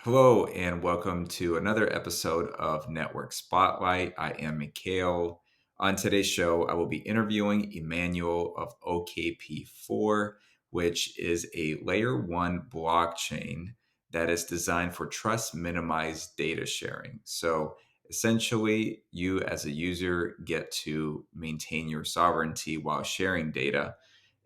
Hello, and welcome to another episode of Network Spotlight. I am Mikhail. On today's show, I will be interviewing Emmanuel of OKP4, which is a layer one blockchain that is designed for trust minimized data sharing. So essentially, you as a user get to maintain your sovereignty while sharing data.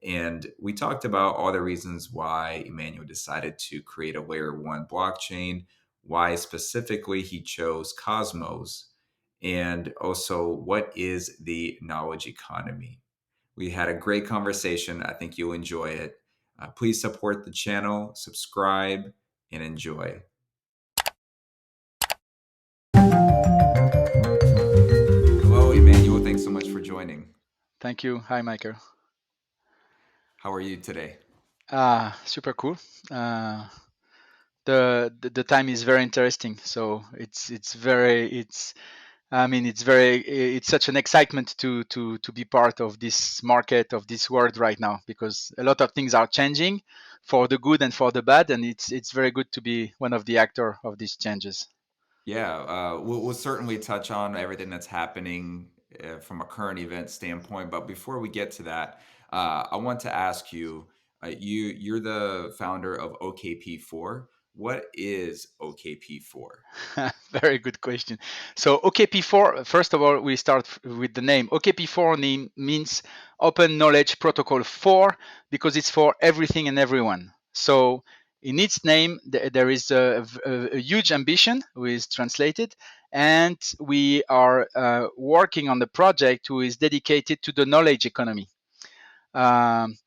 And we talked about all the reasons why Emmanuel decided to create a layer one blockchain, why specifically he chose Cosmos, and also what is the knowledge economy. We had a great conversation. I think you'll enjoy it. Please support the channel, subscribe, and enjoy. Hello, Emmanuel. Thanks so much for joining. Thank you. Hi, Michael. How are you today? Super cool. Uh, the time is very interesting. So it's very it's I mean it's such an excitement to be part of this market of this world right now because a lot of things are changing for the good and for the bad, and it's very good to be one of the actor of these changes. Yeah, we'll certainly touch on everything that's happening from a current event standpoint. But before we get to that, I want to ask you, you're the founder of OKP4. What is OKP4? Very good question. So OKP4, first of all, we start with the name. OKP4 name means Open Knowledge Protocol 4 because it's for everything and everyone. So in its name, there is a huge ambition, which is translated, and we are working on the project who is dedicated to the knowledge economy. Um,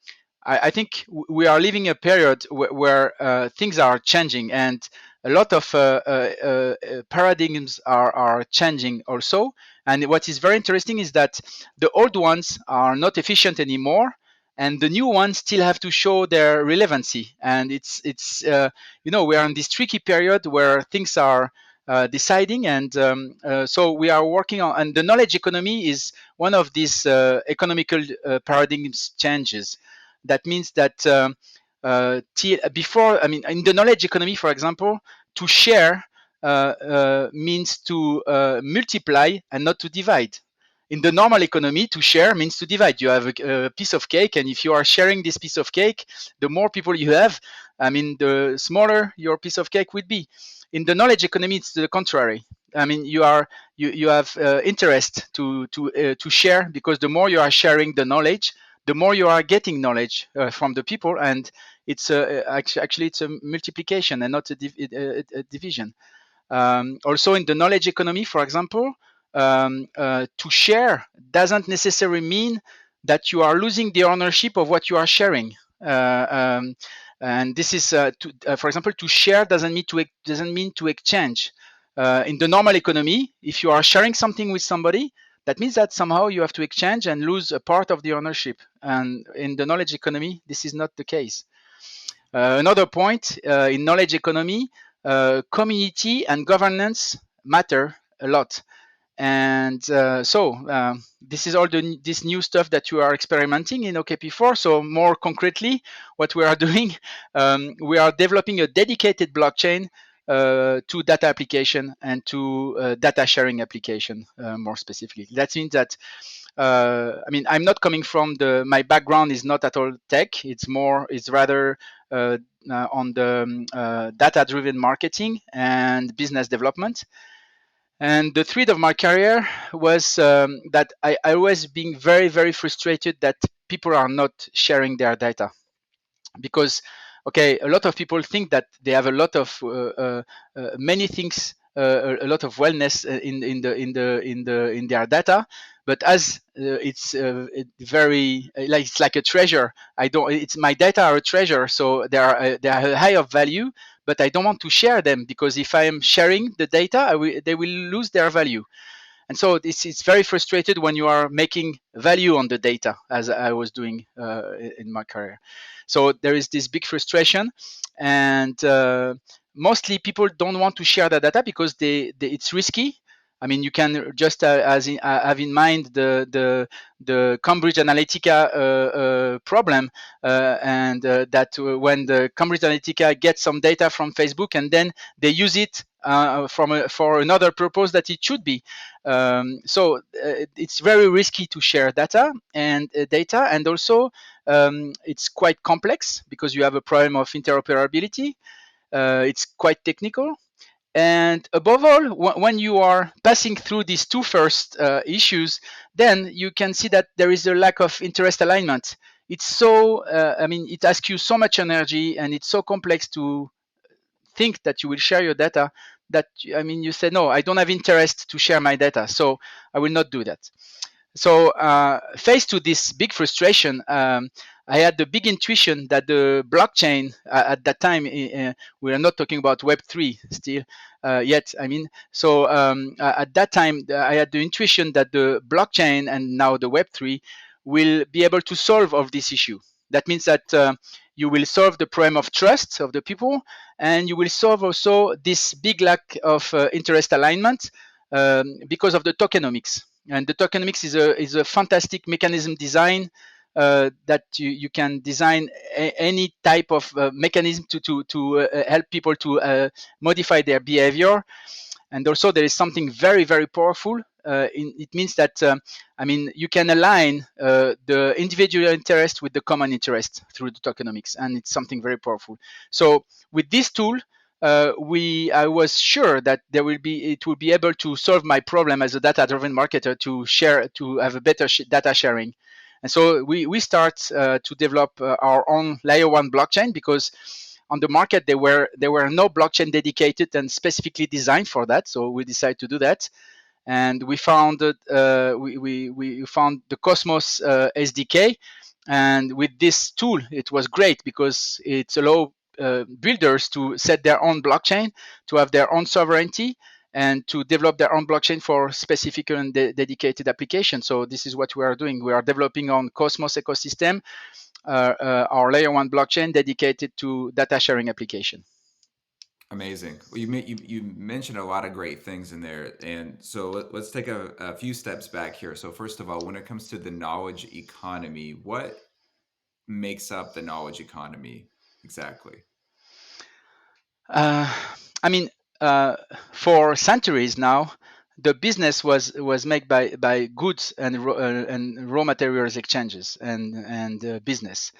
I think we are living a period where things are changing, and a lot of paradigms are changing also. And what is very interesting is that the old ones are not efficient anymore, and the new ones still have to show their relevancy. And we are in this tricky period where things are deciding, and so we are working on. And the knowledge economy is one of these economical paradigms changes. That means that before, I mean, in the knowledge economy, for example, to share means to multiply and not to divide. In the normal economy, to share means to divide. You have a piece of cake, and if you are sharing this piece of cake, the more people you have, I mean, the smaller your piece of cake would be. In the knowledge economy, it's the contrary. I mean, you have interest to share, because the more you are sharing the knowledge, the more you are getting knowledge from the people, and actually it's a multiplication and not a division. Also, in the knowledge economy, for example, to share doesn't necessarily mean that you are losing the ownership of what you are sharing. And this is, for example, to share doesn't mean to exchange. In the normal economy, if you are sharing something with somebody, that means that somehow you have to exchange and lose a part of the ownership. And in the knowledge economy, this is not the case. Another point, in knowledge economy, community and governance matter a lot. And this is all this new stuff that you are experimenting in OKP4. So more concretely, what we are doing, we are developing a dedicated blockchain to data application and to data sharing application, more specifically. That means that I mean, I'm not coming from my background is not at all tech. It's rather on the data-driven marketing and business development. And the thread of my career was that I was being very, very frustrated that people are not sharing their data, because okay, a lot of people think that they have a lot of many things, a lot of wellness in their data, but as it's like a treasure. I don't It's my data are a treasure, so they are high of value, but I don't want to share them, because if I am sharing the data, they will lose their value. And so this is very frustrated when you are making value on the data, as I was doing in my career. So there is this big frustration, and mostly people don't want to share their data because it's risky. I mean, you can just have in mind the Cambridge Analytica problem, and that when the Cambridge Analytica gets some data from Facebook and then they use it for another purpose that it should be. So it's very risky to share data, and also it's quite complex because you have a problem of interoperability. It's quite technical, and above all, when you are passing through these two first issues, then you can see that there is a lack of interest alignment. It's so, I mean, it asks you so much energy, and it's so complex to think that you will share your data that, I mean, you say, no, I don't have interest to share my data, so I will not do that. So faced to this big frustration, I had the big intuition that the blockchain at that time, we are not talking about Web3 still yet. I mean, so at that time, I had the intuition that the blockchain and now the Web3 will be able to solve of this issue. That means that you will solve the problem of trust of the people, and you will solve also this big lack of interest alignment because of the tokenomics. And the tokenomics is a fantastic mechanism design that you can design any type of mechanism to help people to modify their behavior. And also there is something very, very powerful. It means that I mean, you can align the individual interest with the common interest through the tokenomics, and it's something very powerful. So with this tool, I was sure that it will be able to solve my problem as a data-driven marketer to have a better data sharing. And so we start to develop our own layer one blockchain, because on the market there were no blockchain dedicated and specifically designed for that. So we decided to do that, and we found we found the Cosmos SDK. And with this tool, it was great because it allowed builders to set their own blockchain, to have their own sovereignty, and to develop their own blockchain for specific and dedicated applications. So this is what we are doing. We are developing on Cosmos ecosystem our layer one blockchain dedicated to data sharing application. Amazing. Well, you mentioned a lot of great things in there, and so let's take a few steps back here. So first of all, when it comes to the knowledge economy, what makes up the knowledge economy exactly? Uh, I mean, uh, for centuries now, the business was made by goods and raw materials exchanges and business.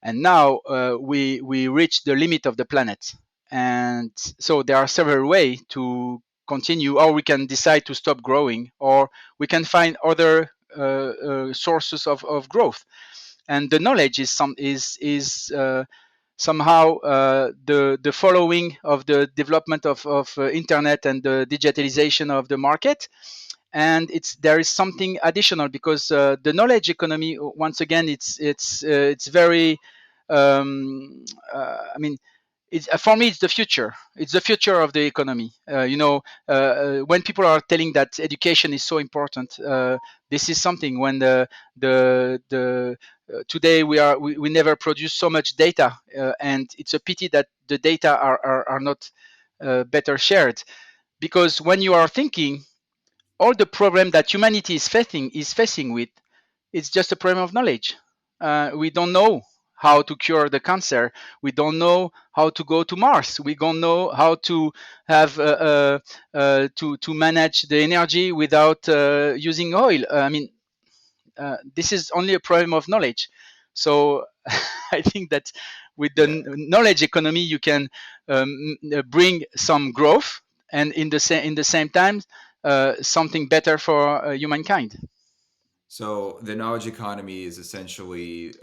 And now we reach the limit of the planet, and so there are several ways to continue, or we can decide to stop growing, or we can find other sources of growth. And the knowledge is somehow the following of the development of internet and the digitalization of the market. And there is something additional, because the knowledge economy, once again, it's very I mean, for me, it's the future. It's the future of the economy. When people are telling that education is so important, this is something. When the today we never produce so much data, and it's a pity that the data are not better shared. Because when you are thinking, all the problem that humanity is facing with, it's just a problem of knowledge. We don't know how to cure the cancer. We don't know how to go to Mars. We don't know how to have to manage the energy without using oil. I mean, this is only a problem of knowledge. So I think that with the Yeah. knowledge economy, you can bring some growth, and in the same time, something better for humankind. So the knowledge economy is essentially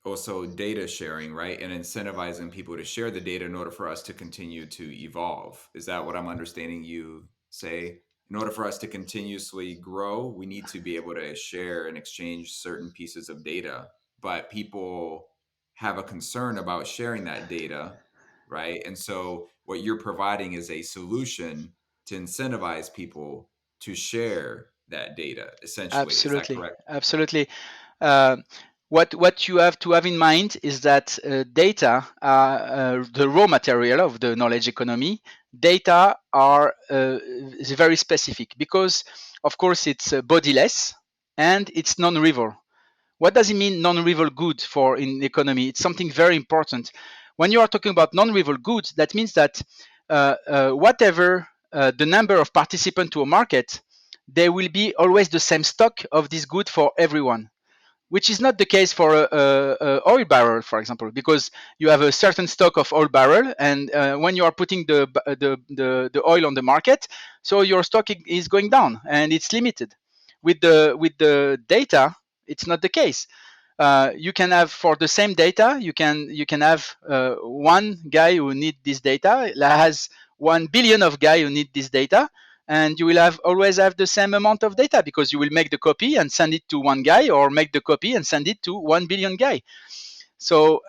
also data sharing, right? And incentivizing people to share the data in order for us to continue to evolve. Is that what I'm understanding you say? In order for us to continuously grow, we need to be able to share and exchange certain pieces of data. But people have a concern about sharing that data, right? And so what you're providing is a solution to incentivize people to share that data, essentially. Is that Absolutely, correct? absolutely. Uh, what you have to have in mind is that data are the raw material of the knowledge economy. Data are is very specific because, of course, it's bodiless and it's non-rival. What does it mean non-rival good for in economy? It's something very important. When you are talking about non-rival goods, that means that whatever the number of participants to a market, there will be always the same stock of this good for everyone, which is not the case for a oil barrel, for example, because you have a certain stock of oil barrel, and when you are putting the oil on the market, so your stock is going down and it's limited. With the data, it's not the case. You can have for the same data, you can have one guy who need this data has 1 billion of guy who need this data, and you will have always have the same amount of data because you will make the copy and send it to one guy, or make the copy and send it to 1 billion guy. So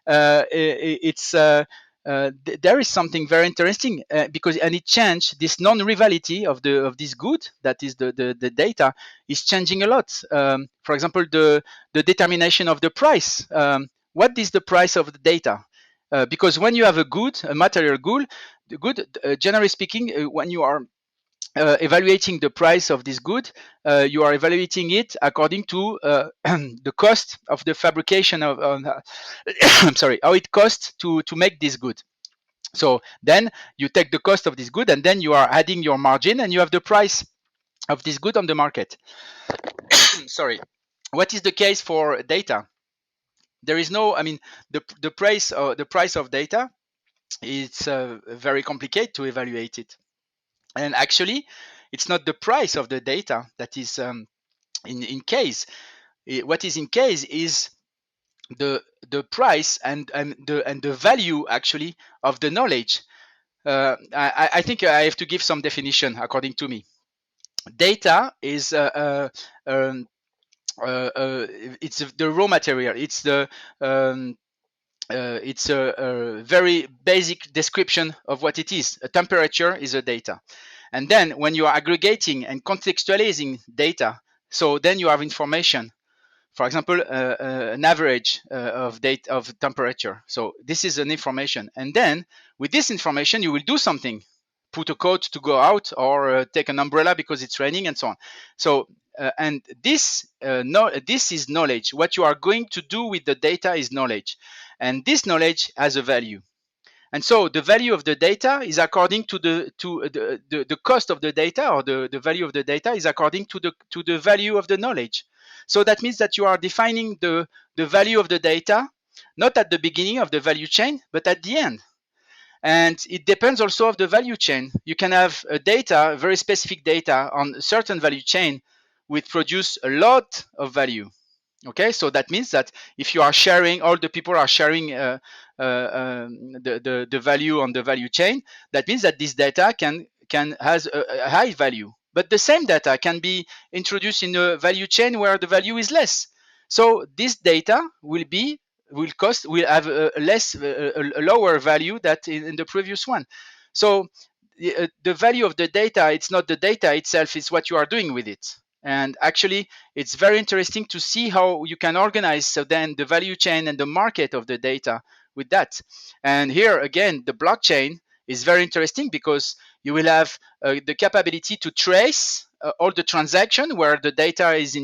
it's there is something very interesting because and it changed this non-rivality of this good, that is the data is changing a lot. For example, the determination of the price. What is the price of the data? Because when you have a material good, the good, generally speaking, when you are evaluating the price of this good, you are evaluating it according to the cost of the fabrication of I'm sorry, how it costs to make this good. So then you take the cost of this good, and then you are adding your margin, and you have the price of this good on the market. Sorry. What is the case for data? There is no, I mean, the price of data, it's very complicated to evaluate it. And actually, it's not the price of the data that is in case. What is in case is the price and the value actually of the knowledge. I think I have to give some definition according to me. Data is it's the raw material. It's a very basic description of what it is. A temperature is a data. And then when you are aggregating and contextualizing data, so then you have information. For example, an average of date of temperature. So this is an information. And then with this information, you will do something, put a coat to go out, or take an umbrella because it's raining, and so on. So and this is knowledge. What you are going to do with the data is knowledge, and this knowledge has a value. And so the value of the data is according to the cost of the data, or the value of the data is according to the value of the knowledge. So that means that you are defining the value of the data not at the beginning of the value chain, but at the end. And it depends also of the value chain. You can have a data, very specific data on a certain value chain, which produce a lot of value. Okay, so that means that if you are sharing, all the people are sharing the value on the value chain, that means that this data can has a high value. But the same data can be introduced in a value chain where the value is less. So this data will have a less a lower value that in the previous one. So the value of the data, it's not the data itself, it's what you are doing with it. And actually, it's very interesting to see how you can organize so then the value chain and the market of the data with that. And here again, the blockchain is very interesting because you will have the capability to trace all the transaction where the data is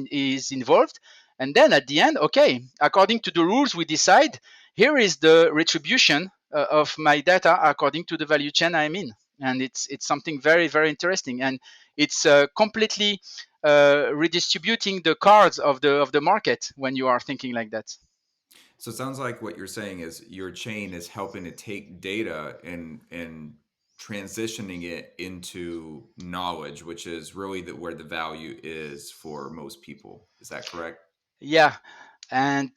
involved. And then at the end, okay, according to the rules we decide, here is the retribution of my data according to the value chain I'm in. And it's something very, very interesting. And it's completely redistributing the cards of the market when you are thinking like that. So it sounds like what you're saying is your chain is helping to take data and transitioning it into knowledge, which is really where the value is for most people. Is that correct? Yeah. And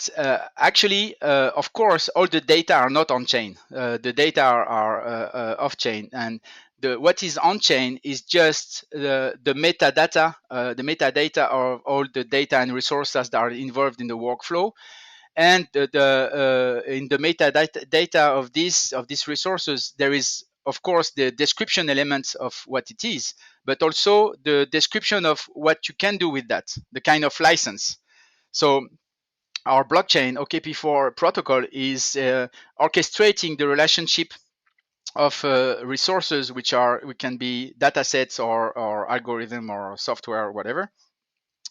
actually, of course, all the data are not on chain. The data are off chain, and what is on chain is just the metadata, of all the data and resources that are involved in the workflow. And in the metadata data of these resources, there is of course the description elements of what it is, but also the description of what you can do with that, the kind of license. So our blockchain OKP4 protocol is orchestrating the relationship of resources, which can be data sets or algorithm or software or whatever.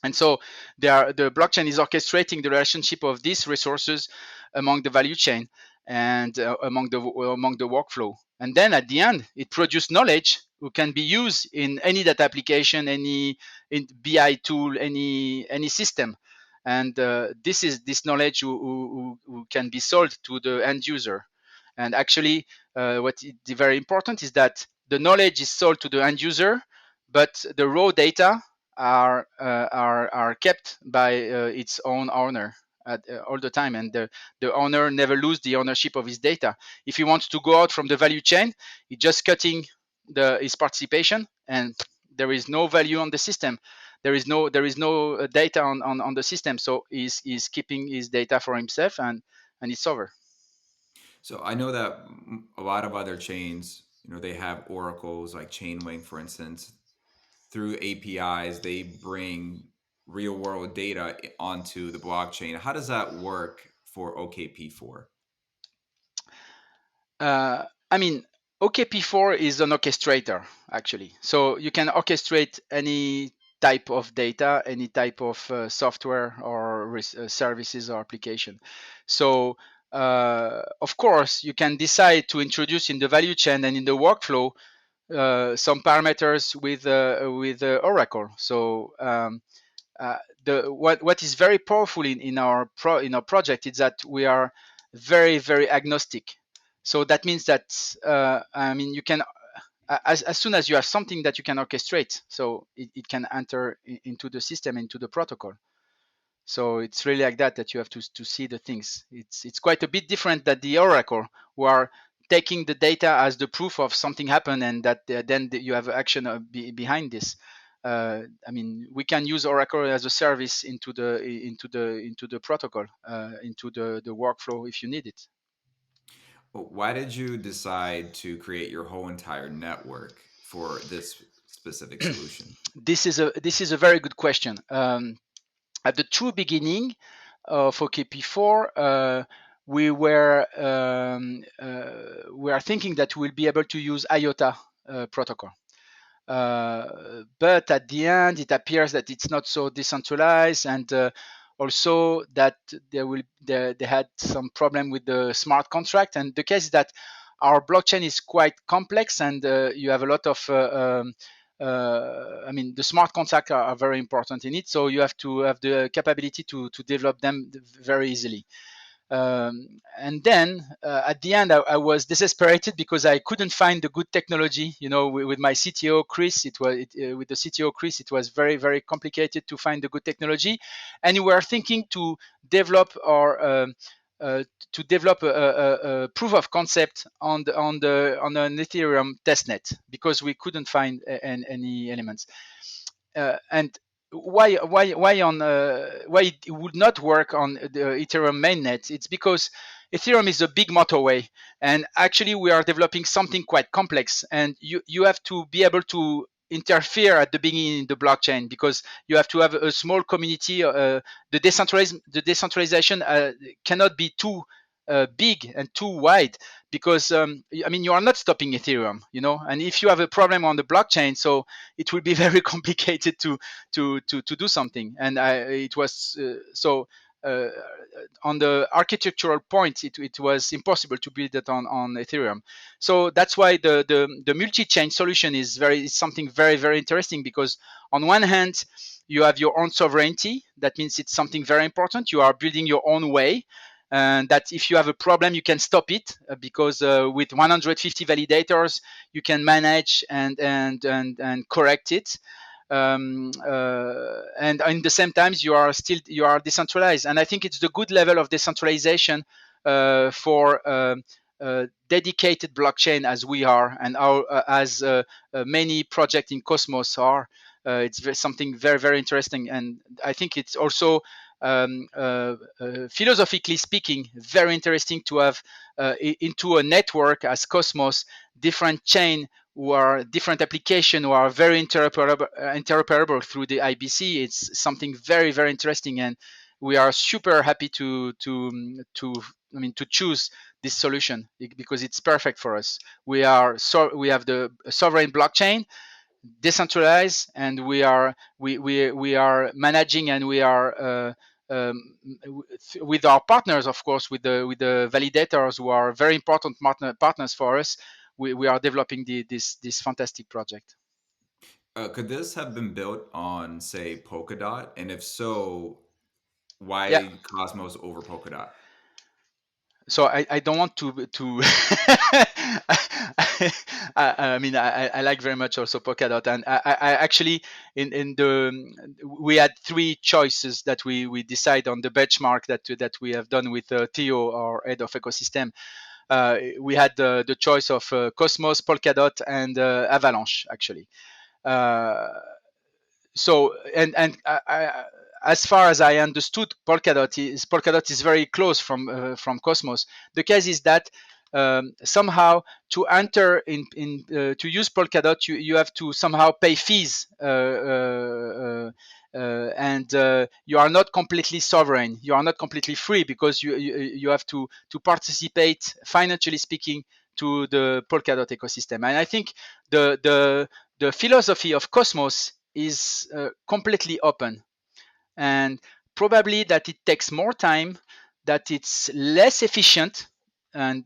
And so the blockchain is orchestrating the relationship of these resources among the value chain and among the workflow. And then at the end, it produces knowledge who can be used in any data application, any in BI tool, any system. And this knowledge who can be sold to the end user. And actually, what is very important is that the knowledge is sold to the end user, but the raw data are kept by its own owner all the time, and the owner never lose the ownership of his data. If he wants to go out from the value chain, he's just cutting his participation, and there is no value on the system. There is no data on the system, so he's keeping his data for himself, and it's over. So I know that a lot of other chains, they have oracles like Chainlink, for instance. Through APIs, they bring real world data onto the blockchain. How does that work for OKP4? I mean, OKP4 is an orchestrator, actually. So you can orchestrate any type of data, any type of software or services or application. So, of course, you can decide to introduce in the value chain and in the workflow some parameters with Oracle. So what is very powerful in our project is that we are very agnostic. So that means that I mean you can as soon as you have something that you can orchestrate, so it can enter into the system, into the protocol. So it's really like that you have to see the things. It's quite a bit different than the Oracle, who are taking the data as the proof of something happened, and that then you have action behind this. I mean, we can use Oracle as a service into the protocol, into the workflow if you need it. Why did you decide to create your whole entire network for this specific solution? This is a very good question. At the true beginning of OKP4, we are thinking that we'll be able to use IOTA protocol. But at the end, it appears that it's not so decentralized, and also that they had some problem with the smart contract. And the case is that our blockchain is quite complex, and you have a lot of I mean, the smart contracts are very important in it, so you have to have the capability to develop them very easily. And then at the end, I was desesperated because I couldn't find the good technology. With my CTO Chris, with the CTO Chris, it was very complicated to find the good technology, and we were thinking to develop or uh, a proof of concept on an Ethereum testnet because we couldn't find any elements. And why it would not work on the Ethereum mainnet? It's because Ethereum is a big motorway, and actually we are developing something quite complex, and you have to be able to interfere at the beginning in the blockchain because you have to have a small community. The decentralization cannot be too big and too wide because I mean you are not stopping Ethereum, and if you have a problem on the blockchain, so it will be very complicated to do something. And it was so on the architectural point, it was impossible to build it on Ethereum. So that's why the multi-chain solution is something very interesting because on one hand you have your own sovereignty. That means it's something very important. You are building your own way, and that if you have a problem you can stop it because with 150 validators you can manage and correct it. And in the same times you are decentralized, and I think it's the good level of decentralization for dedicated blockchain as we are, and as many projects in Cosmos are. It's something very interesting, and I think it's also philosophically speaking very interesting to have into a network as Cosmos different chain who are different application who are very interoperable through the IBC. It's something very interesting, we are super happy to choose this solution because it's perfect for us. We have the sovereign blockchain, decentralized, and we are managing, and we are with our partners, of course, with the validators who are very important partners for us. We are developing this fantastic project. Could this have been built on, say, Polkadot? And if so, Yeah. why Cosmos over Polkadot? So I don't want to I mean I like very much also Polkadot, and I actually in the we had three choices that we decide on the benchmark that we have done with Theo, our head of ecosystem. We had the choice of Cosmos, Polkadot, and Avalanche actually. Uh, so as far as I understood, Polkadot is very close from Cosmos. The case is that somehow to enter in to use Polkadot, you have to somehow pay fees, and you are not completely sovereign. You are not completely free because you have to participate, financially speaking, to the Polkadot ecosystem. And I think the philosophy of Cosmos is completely open, and probably that it takes more time, that it's less efficient, and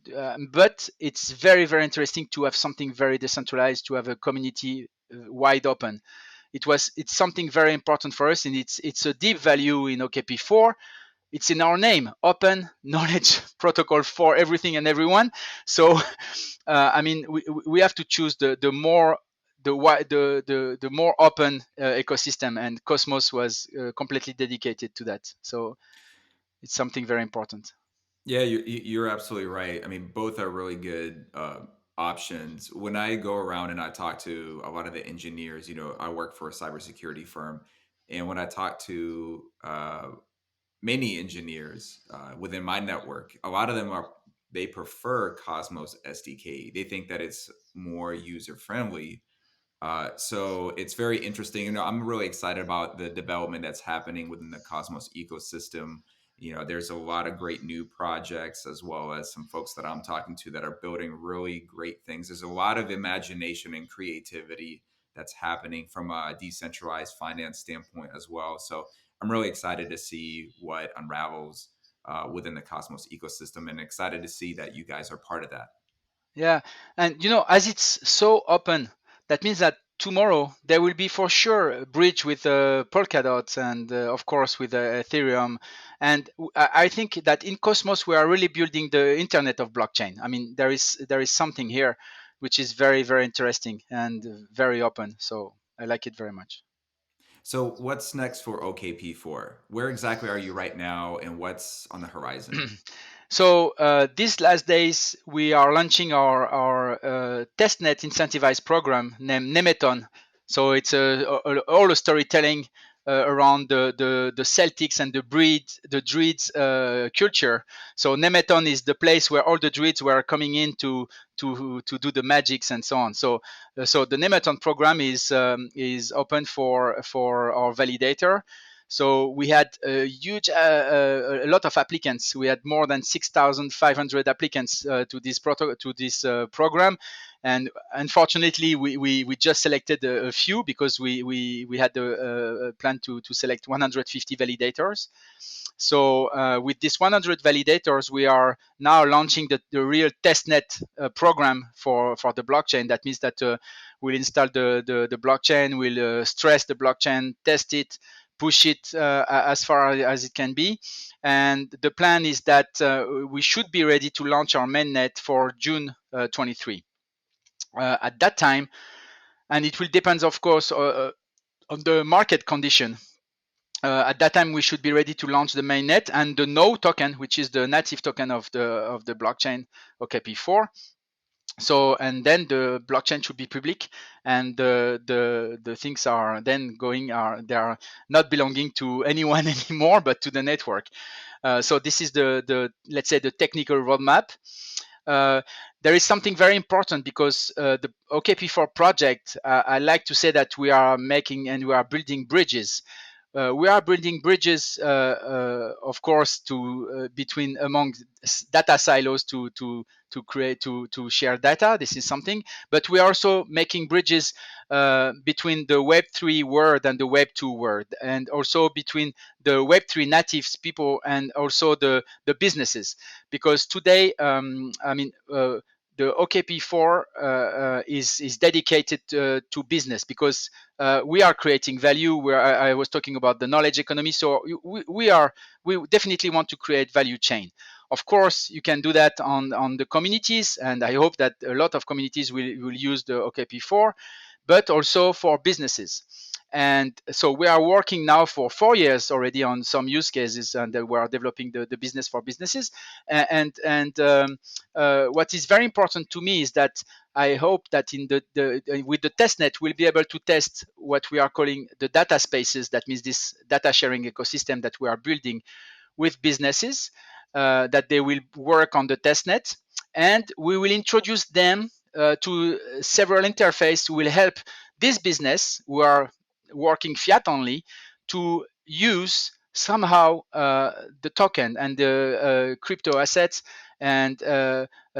but it's very interesting to have something very decentralized, to have a community wide open. It's something very important for us, and it's a deep value in OKP4. It's in our name, open knowledge protocol for everything and everyone. So I mean, we have to choose the more the more open ecosystem, and Cosmos was completely dedicated to that. So it's something very important. Yeah, you're absolutely right. I mean, both are really good options. When I go around and I talk to a lot of the engineers, I work for a cybersecurity firm, and when I talk to many engineers within my network, a lot of them they prefer Cosmos SDK. They think that it's more user friendly. So it's very interesting. I'm really excited about the development that's happening within the Cosmos ecosystem. There's a lot of great new projects, as well as some folks that I'm talking to that are building really great things. There's a lot of imagination and creativity that's happening from a decentralized finance standpoint as well. So I'm really excited to see what unravels within the Cosmos ecosystem, and excited to see that you guys are part of that. Yeah, and as it's so open, that means that tomorrow there will be for sure a bridge with Polkadot, and of course with Ethereum. And I think that in Cosmos we are really building the Internet of blockchain. I mean, there is something here which is very interesting and very open. So I like it very much. So, what's next for OKP4? Where exactly are you right now, and what's on the horizon? So these last days, we are launching our testnet incentivized program named Nemeton. So it's all a storytelling around the Celtics and the Druids culture. So Nemeton is the place where all the Druids were coming in to do the magics and so on. So the Nemeton program is open for our validator. So we had a lot of applicants. We had more than 6,500 applicants to this program, and unfortunately, we just selected a few because we had a plan to select 150 validators. So with this 100 validators, we are now launching the real testnet program for the blockchain. That means that we'll install the blockchain, we'll stress the blockchain, test it, push it as far as it can be. And the plan is that we should be ready to launch our mainnet for June 23. At that time, and it will depend, of course, on the market condition. At that time, we should be ready to launch the mainnet and the No token, which is the native token of the blockchain OKP4. So, and then the blockchain should be public, and the things are then they are not belonging to anyone anymore, but to the network. So this is the let's say the technical roadmap. uh, there is something very important because the OKP4 project, I like to say that we are making and we are building bridges. we are building bridges, of course, to between among data silos to create to share data. This is something, but we are also making bridges between the Web3 world and the Web2 world, and also between the Web3 natives people and also the businesses. Because today, the OKP4 is dedicated to business, because we are creating value. Where I was talking about the knowledge economy, so we definitely want to create value chain. Of course, you can do that on the communities, and I hope that a lot of communities will use the OKP4, but also for businesses. And so we are working now for 4 years already on some use cases, and we are developing the business for businesses. What is very important to me is that I hope that in with the testnet, we'll be able to test what we are calling the data spaces. That means this data sharing ecosystem that we are building with businesses, that they will work on the testnet, and we will introduce them to several interfaces who will help this business who are working fiat only to use somehow the token and the crypto assets and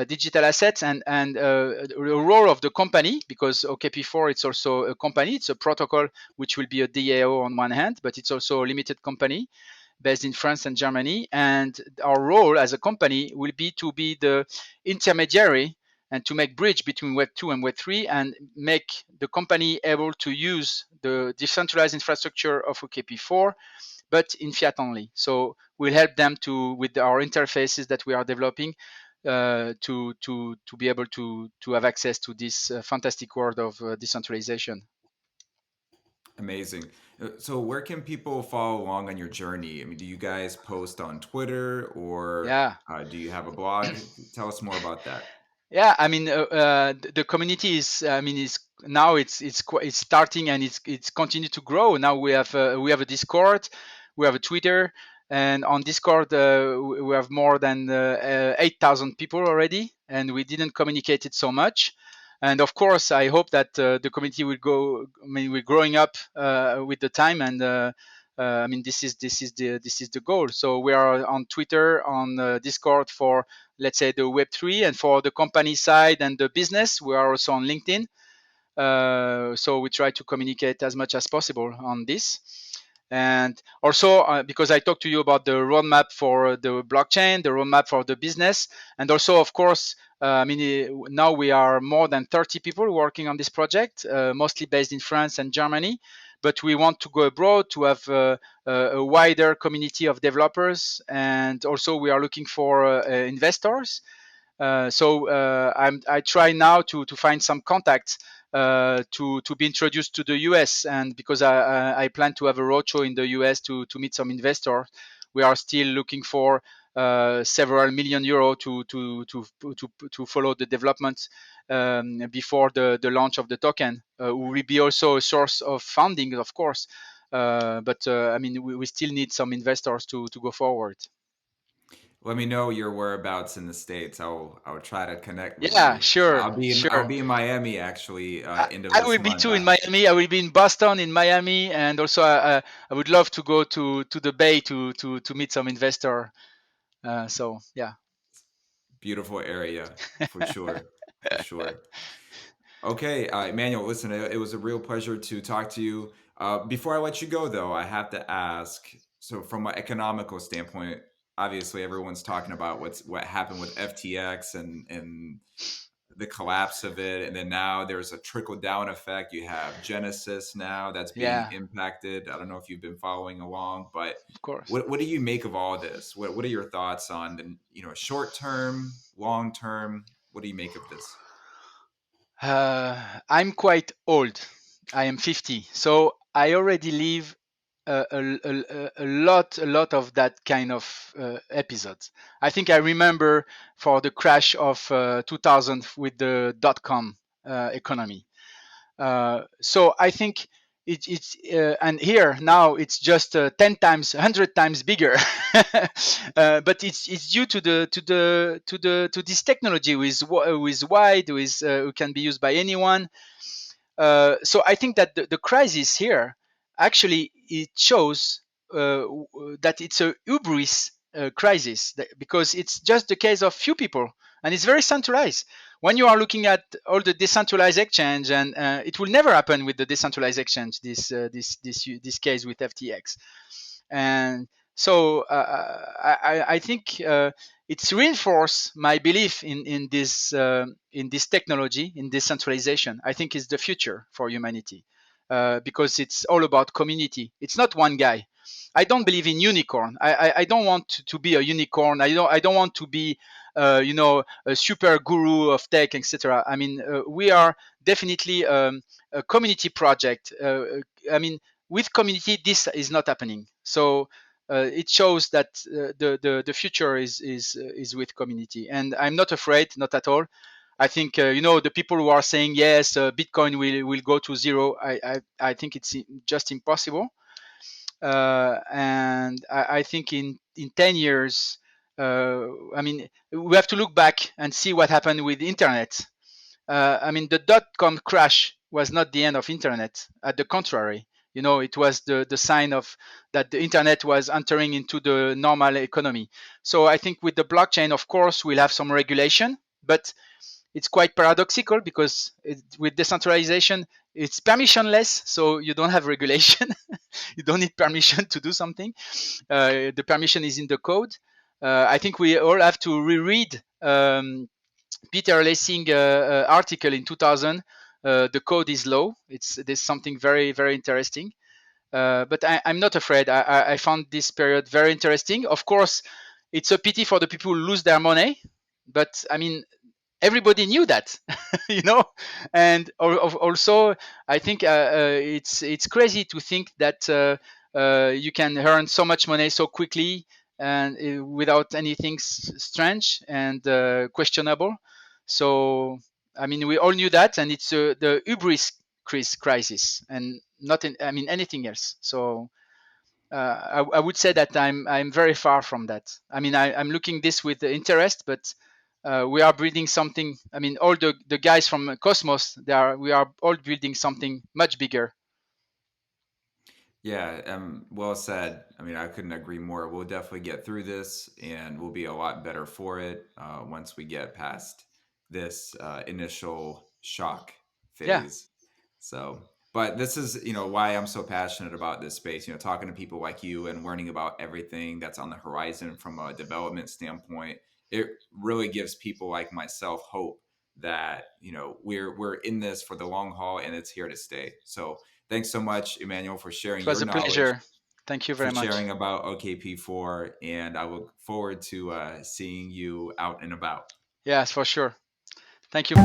digital assets, and the role of the company, because OKP4 it's also a company, it's a protocol which will be a DAO on one hand, but it's also a limited company based in France and Germany. And our role as a company will be to be the intermediary and to make bridge between Web 2 and Web 3, and make the company able to use the decentralized infrastructure of OKP4, but in fiat only. So we'll help them to, with our interfaces that we are developing, to be able to have access to this fantastic world of decentralization. Amazing. So, where can people follow along on your journey? I mean, do you guys post on Twitter or Yeah. do you have a blog? Tell us more about that. Yeah, I mean, the community is, I mean, is now it's starting, and it's continued to grow. Now we have a Discord, we have a Twitter, and on Discord we have more than 8,000 people already, and we didn't communicate it so much. And of course, I hope that the community will go. I mean, we're growing up with the time, and I mean, this is the goal. So we are on Twitter, on Discord for, let's say, the Web3, and for the company side and the business, we are also on LinkedIn. So we try to communicate as much as possible on this. And also, because I talked to you about the roadmap for the blockchain, the roadmap for the business, and also, of course, I mean, now we are more than 30 people working on this project, mostly based in France and Germany. But we want to go abroad to have a wider community of developers, and also we are looking for investors. I try now to find some contacts to be introduced to the US, and because I plan to have a roadshow in the US to meet some investors. We are still looking for several million euro to follow the development before the launch of the token. We will be also a source of funding, of course, but I mean, we still need some investors to go forward. Let me know your whereabouts in the States. I'll try to connect with Yeah, you. sure, I'll sure. be in Miami actually end of I this will be month. too in Miami. I will be in Boston, in Miami, and also I would love to go to the Bay to meet some investor. So yeah. Beautiful area for sure, for sure. Okay, Emmanuel, listen, it was a real pleasure to talk to you. Before I let you go, though, I have to ask. So, from an economical standpoint, obviously everyone's talking about what happened with FTX and the collapse of it, and then now there's a trickle down effect. You have Genesis now that's being Yeah, impacted. I don't know if you've been following along, but of course. what do you make of all this? What are your thoughts on the short term, long term? What do you make of this? I'm quite old. I am 50, so I already live a lot of that kind of episodes. I think I remember for the crash of 2000 with the dot-com economy. So I think it's and here now it's just 10 times, 100 times bigger. But it's due to this technology who is wide, who can be used by anyone. So I think that the crisis here actually it shows that it's a hubris crisis, because it's just the case of few people, and it's very centralized. When you are looking at all the decentralized exchange, and it will never happen with the decentralized exchange, this case with FTX. And so I think it's reinforced my belief in this technology, in decentralization. I think it's the future for humanity, because it's all about community. It's not one guy. I don't believe in unicorn. I don't want to be a unicorn. I don't want to be a super guru of tech, etc. I mean, we are definitely a community project. I mean, with community, this is not happening. So it shows that the future is with community, and I'm not afraid, not at all. I think the people who are saying yes, Bitcoin will go to zero. I think it's just impossible. And I think in 10 years, I mean, we have to look back and see what happened with the internet. I mean, the dot-com crash was not the end of internet. At the contrary, it was the sign of that the internet was entering into the normal economy. So I think with the blockchain, of course, we'll have some regulation, but it's quite paradoxical, because with decentralization, it's permissionless, so you don't have regulation. You don't need permission to do something. The permission is in the code. I think we all have to reread Peter Lessing article in 2000. The code is low. There's something very, very interesting. But I'm not afraid. I found this period very interesting. Of course, it's a pity for the people who lose their money, but I mean, everybody knew that, you know. And also, I think it's crazy to think that you can earn so much money so quickly, and without anything strange and questionable. So I mean, we all knew that, and it's the hubris crisis, and not I mean anything else. So I would say that I'm very far from that. I mean, I'm looking this with interest, but we are building something. I mean, all the guys from Cosmos, we are all building something much bigger. Yeah, well said. I mean, I couldn't agree more. We'll definitely get through this, and we'll be a lot better for it once we get past this initial shock Yeah, phase. So, but this is, why I'm so passionate about this space. Talking to people like you and learning about everything that's on the horizon from a development standpoint, it really gives people like myself hope that we're in this for the long haul, and it's here to stay. So thanks so much, Emmanuel, for sharing it your was a knowledge, pleasure. Thank you for very much. sharing about OKP4, and I look forward to seeing you out and about. Yes, for sure. Thank you.